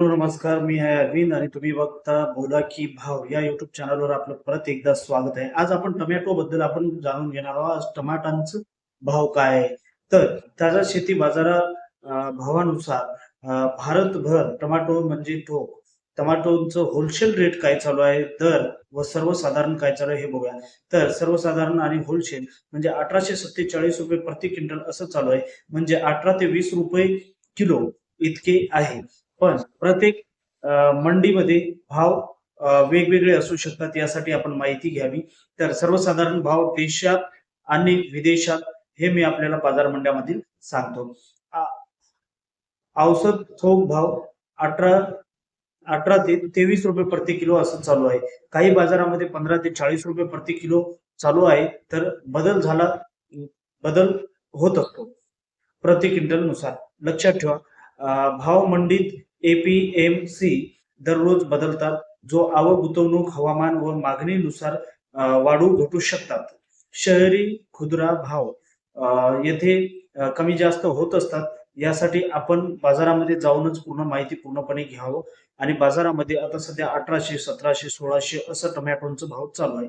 नमस्कार, मी आहे अरविंद आणि तुम्ही बघता बोला की भाव या YouTube चॅनलवर आपलं परत एकदा स्वागत आहे. आज आपण टोमॅटोबद्दल जाणून घेणार आहोत. आज टमाटांचं भाव काय आहे? तर ताजा शेती भावानुसार भारतभर टोमॅटो म्हणजे ठोक टोमॅटोचं होलसेल रेट काय चालू आहे, दर व सर्वसाधारण काय चालू आहे हे बघूया. तर सर्वसाधारण आणि होलसेल म्हणजे ₹1847 प्रति क्विंटल असं चालू आहे. म्हणजे 18 ते 20 रुपये किलो इतके आहे. पण प्रत्येक मंडीमध्ये भाव वेगवेगळे असू शकतात, यासाठी आपण माहिती घ्यावी. तर सर्वसाधारण भाव देशात आणि विदेशात हे मी आपल्याला बाजार मंड्यामधील सांगतो. आ- औसत थोक भाव 18 18 ते 23 रुपये प्रति किलो असं चालू आहे. काही बाजारामध्ये 15 ते 40 रुपये प्रति किलो चालू आहे. तर बदल होत असतो प्रति क्विंटल नुसार. लक्षात ठेवा, भाव मंडीत एपीएमसी दररोज बदलतात. जो आवक, गुंतवणूक, हवामान व मागणीनुसार वाढू घटू शकतात. शहरी खुदरा भाव येथे कमी जास्त होत असतात. यासाठी आपण बाजारामध्ये जाऊनच पूर्ण माहिती पूर्णपणे घ्यावं. आणि बाजारामध्ये आता सध्या 1800, 1700, 1600 असं टोमॅटोंचा भाव चालू आहे.